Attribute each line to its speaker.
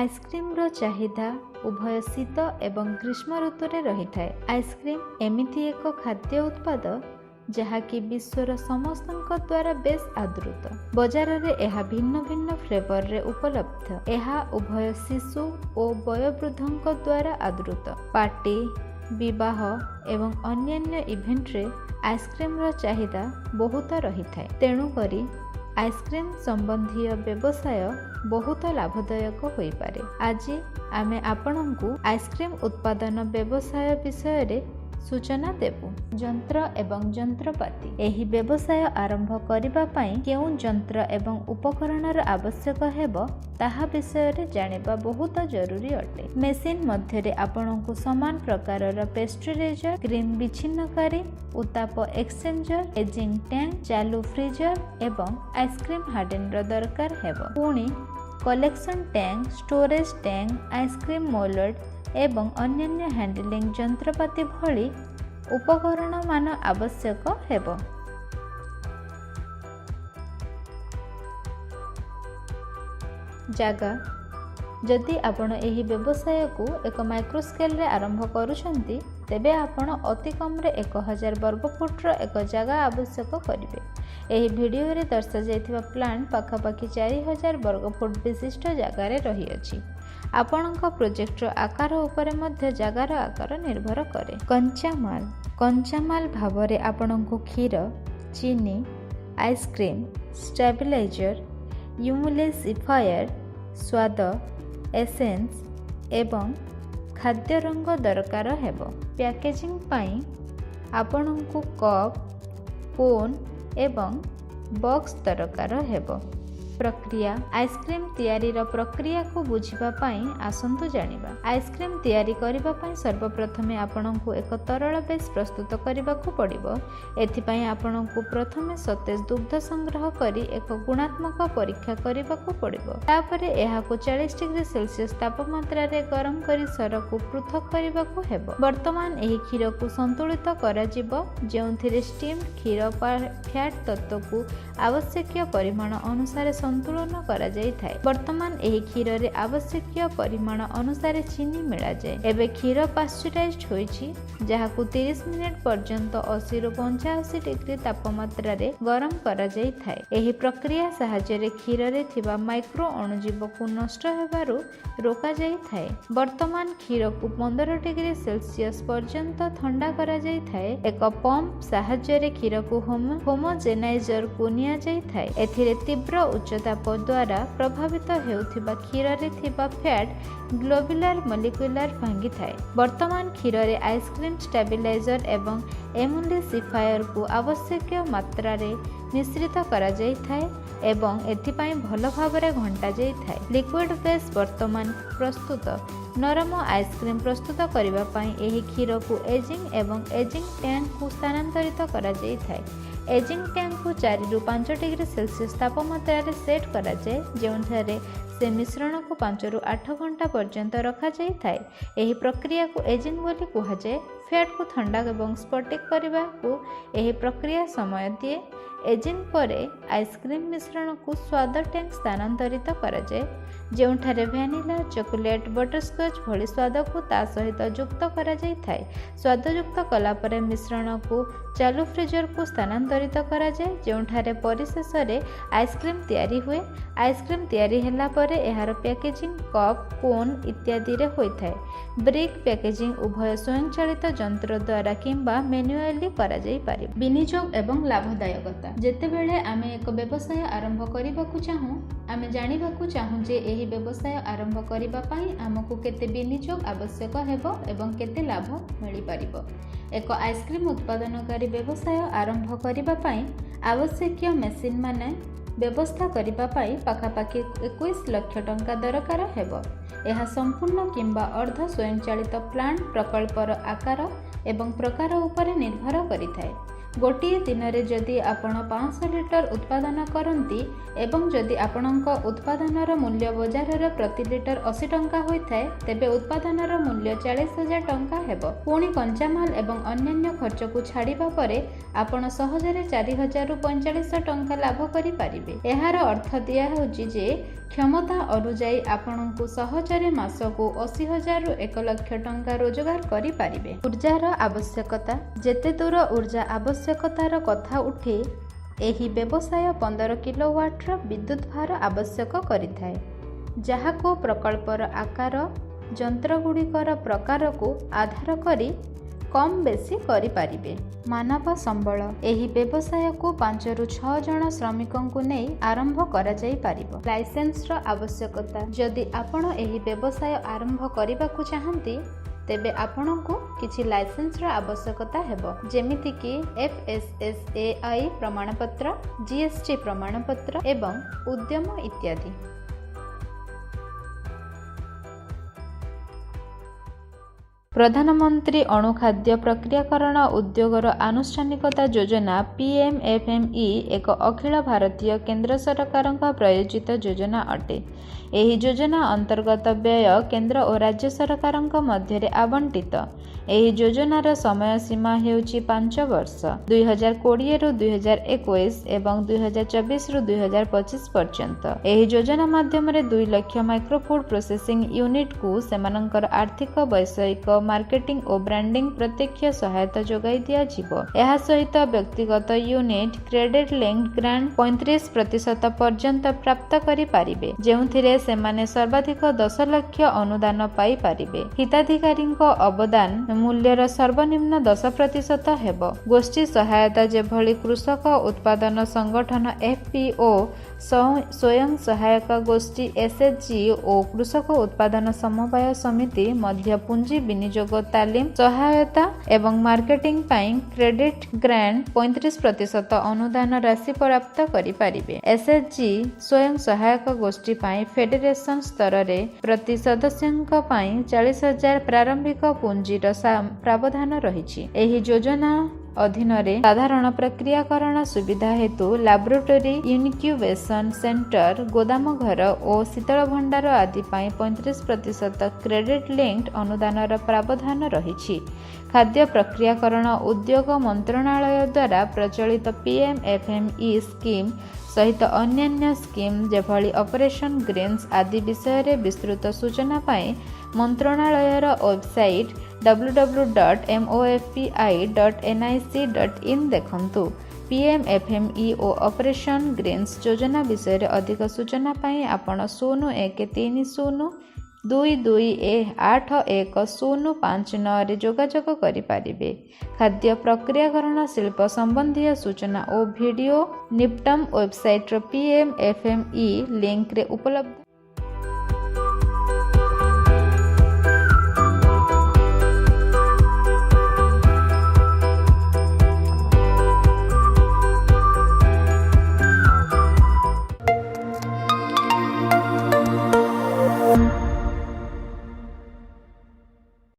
Speaker 1: Ice cream चाहिदा उभय शीत एवं ग्रीष्म ऋतु रे रही थाए। आइसक्रीम एमिति एक खाद्य उत्पाद जहाँकि विश्वर समस्तଙ୍କ द्वारा बेस आदृत। बजार रे एहा भिन्न भिन्न फ्लेवर रे उपलब्ध। एहा उभय शिशु और वयोवृद्धଙ୍କ द्वारा आदृत। पार्टी, विवाह एवं अन्यान्य इवेंट रे आइसक्रीम चाहिदा बहुत रही थाए। तेणु करी आइसक्रीम संबंधी व्यवसाय बहुत लाभदायक होई पारे। आज आमे आपनकु आइसक्रीम उत्पादन व्यवसाय विषय रे सूचना देबु। यंत्र एवं यंत्रपाति। एही व्यवसाय आरंभ करिबा पई केउ यंत्र एवं उपकरणर आवश्यक हेबो ताहा विषय रे जानिबा बहुत जरूरी अटे। मेसिन मध्य रे आपनकु समान प्रकारर पेस्चराइजर, क्रीम विच्छिन्नकारी, उत्ताप एक्सचेंजर, एजिंग टैंक, चालू फ्रीजर एवं आइसक्रीम हार्डनर दरकार हेबो। पुणी collection tank, storage tank, ice cream mould एवं अन्यान्य हैंडलिंग यंत्रपाति भली उपकरण मान आवश्यक हेबो। जागा जदि आपण एही व्यवसाय को एक माइक्रो स्केल रे आरंभ करूछंती तेबे आपण अति कम रे 1000 वर्ग फुट रो एक जगह आवश्यक करिवे। एही वीडियो रे दर्शा जायथिबा प्लांट पाखापाखि 4000 वर्ग फुट विशिष्ट जगह रे रही अछि। आपणक प्रोजेक्टर आकार उपरे मध्य जगार आकार निर्भर करे। कंचामाल भावरे आपणको क्षीर, चीनी, आइसक्रीम, स्टेबिलाइजर, ह्यूमिडिफायर, स्वाद, एसेंस एवं खाद्य रंग दरकार हेबो। पैकेजिंग पाई आपणको कप, कोन एवं बॉक्स दरकार हेबो। प्रक्रिया आइसक्रीम तैयारी प्रक्रिया को बुझिबा पाई आसंतु जानिबा। आइसक्रीम तैयारी करिबा पाई सर्वप्रथमे आपनकु एक तरल बेस प्रस्तुत करिबाकु पड़िबो। एथिपाई आपनकु प्रथमे सतेज दुग्ध संग्रह करी एक गुणात्मक परीक्षा करिबाकु पड़िबो। तापरे एहाकु 40 डिग्री सेल्सियस तापमात्रा रे गरम करी सरकु पृथक करिबाकु हेबो। वर्तमान एही क्षीर को संतुलित करा जिवो जेउथिरे स्टीम्ड क्षीर फैट तत्वकु आवश्यक परिमाण अनुसार संतुलन करा जाय थाए। वर्तमान एही क्षीर रे आवश्यक परिमाण अनुसार चीनी मिला जाय। एबे क्षीर पाश्चराइज्ड होईछि जहाकु 30 मिनिट पर्यंत 80 रु 85 डिग्री तापमात्रा रे गरम करा जाय थाए। एही प्रक्रिया सहायता रे क्षीर रे थिबा माइक्रो अणुजीव को नष्ट हेबारु रोका जाय थाए। वर्तमान क्षीर को 15 डिग्री सेल्सियस पर्यंत ठंडा करा जाय थाए। एक पंप सहायता रे क्षीर को होमोजेनाइजर को निया जाय थाए। एथिरे तीव्र उच्चताप द्वारा प्रभावित हेउथिबा क्षीर रे थिबा फैट ग्लोबुलर मॉलिक्यूलर भांगी थाए। वर्तमान क्षीर रे आइसक्रीम स्टेबिलाइजर एवं एमुलिसिफायर को आवश्यक मात्रा रे मिश्रित करा जाय थाए एवं एथिपाई भल भाबरे घंटा जाय थाए। लिक्विड बेस वर्तमान प्रस्तुत नरम आइसक्रीम प्रस्तुत करिबा पाई एही क्षीर को एजिंग एवं एजिंग टैंक को स्थानांतरित करा जाय थाए। एजिंग टैंक को 4 रु 5 डिग्री सेल्सियस तापमात्रा रे सेट करा जाय जेउठारे से मिश्रण को 5 रु 8 घंटा पर्यंत रखा जाय थाए। एही प्रक्रिया को एजिंग बोली कुहा जाय। फैट को ठंडा एवं स्फटिक करबा को एही प्रक्रिया समय दिए। एजिंग परे आइसक्रीम मिश्रण को स्वाद टैंक स्थानांतरित करा जाय जेउठारे वैनिला, चॉकलेट, बटरस्कॉच भली स्वाद को ता सहित युक्त करा जाय थाए। स्वाद युक्त कला परे मिश्रण को चालू फ्रीजर को स्थानांतरित करा जाय जेउठारे परिशेष रे आइसक्रीम तैयारी हुए। आइसक्रीम तैयारी हेला परे एहार पैकेजिंग कप, कोन इत्यादि रे होय थाए। ब्रिक पैकेजिंग उभय स्वयंचालित यंत्र द्वारा किंबा मैन्युअली करा जाय पारे। विनियोग एवं लाभदायकता जेतेबेले आमे एक व्यवसाय आरंभ करिबाकु चाहू आमे जानिबाकु चाहू जे एही व्यवसाय आरंभ करिबा पई हमकु केते विनियोग आवश्यक हेबो एवं केते लाभ मिलि परिबो। एक आइसक्रीम उत्पादनकारी व्यवसाय आरंभ करिबा पई आवश्यक मेसिन माने व्यवस्था करिबा पई पाखापाखि 21 लाख टंका दरकार हेबो। यह संपूर्ण किंबा अर्ध स्वयंचालित प्लांट प्रकल्पर आकार एवं प्रकार उपरे निर्भर करिथाए। गोटे दिन में जदि आपण 500 लिटर उत्पादन करती एवं जदि आपणक उत्पादनर मूल्य बजार प्रति लिटर 80 टंका होता है तेबे उत्पादनर मूल्य 40,000 टंका हेब। पुणी कंचामाल एवं अन्यान्य खर्च को छाड़िबा परे आपण सहजरे 4,000 रु 45 टंका लाभ करि पारिबे। एहार अर्थ दिया होछि जे क्षमता अनुजाई आपणको सहजरे मासको 80,000 रु 1 लाख टंका रोजगार करि पारिबे। ऊर्जार आवश्यकता जेते दूर ऊर्जा आवश्यकतार कथा उठे एही व्यवसाय 15 किलोवाट विद्युत भार आवश्यक करिथाए, जहाको प्रकल्पर आकार यंत्रगुड़िकर प्रकार को आधार करी कम बेसी करि पारिबे। मानव संबल एही व्यवसाय को 5 रु 6 जन श्रमिकों को नहीं आरंभ करा जाई पारिबो। लाइसेंस रो आवश्यकता जदि आपण एही व्यवसाय आरंभ करबा को चाहंती तेबे आपणको किछि लाइसेंस रो आवश्यकता हेबो, जेमिति कि FSSAI प्रमाणपत्र, GST प्रमाणपत्र एवं उद्यम इत्यादि। प्रधानमंत्री अणुखाद्य प्रक्रियाकरण उद्योगर आनुष्ठानिकता योजना PMFME एक अखिल भारतीय केंद्र सरकार प्रायोजित योजना अटे। एही योजना अंतर्गत व्यय केंद्र और राज्य सरकार मध्य आवंटित। एही योजनार समय सीमा हेउची 5 वर्ष 2020 रु 2021 एवं 2024 रु 2025 पर्यंत। एही योजना माध्यम 2 लाख माइक्रोफूड प्रोसेसिंग यूनिट को सेमानंकर आर्थिक वैषयिक मार्केटिंग और ब्रांडिंग प्रत्यक्ष सहायता जोगाई दिया जिवो। एहा सहित व्यक्तिगत यूनिट क्रेडिट लिंक्ड ग्रांट 35% पर्यंत प्राप्त करि पारिबे, जेउथिरे सेमाने सर्वाधिक 10 लाख अनुदान पाई पारिबे। हिताधिकारी अवदान मूल्यर सर्वनिम्न 10% हेब। गोष्ठी सहायता जेभली कृषक उत्पादन संगठन FPO, स्वयं सहायक गोष्ठी SHG और कृषक उत्पादन समवाय समिति मध्य पुंजी विनियोग तालीम सहायता एवं मार्केटिंग पाई क्रेडिट ग्रांट 35% अनुदान राशि प्राप्त करि पारिबे। SHG स्वयं सहायक गोष्ठी पाई फेडरेशन स्तर रे प्रति सदस्यଙ୍କ पाई 40,000 प्रारंभिक पुंजीर प्रावधान रहिछि। एही योजना अधीन साधारण प्रक्रियाकरण सुविधा हेतु लैबोरेटरी, इनक्यूबेशन सेंटर, गोदाम घर और शीतल भंडार आदि 35% क्रेडिट लिंक्ड अनुदानर प्रावधान रहिछि। खाद्य प्रक्रियाकरण उद्योग मंत्रणालय द्वारा प्रचलित PMFME स्कीम सहित अन्यान्य स्कीम जेभली ऑपरेशन ग्रीन्स आदि विषय रे विस्तृत सूचना पाई मंत्रणालयर वेबसाइट www.mofpi.nic.in देखंतु। PMFME और ऑपरेशन ग्रीन्स योजना विषय रे अधिक सूचना पाई आपण 0133022811059 रे जोगाजोग करि पारिबे। खाद्य प्रक्रियाकरण शिल्प संबंधी सूचना और वीडियो निप्टम वेबसाइट PMFME लिंक रे उपलब्ध।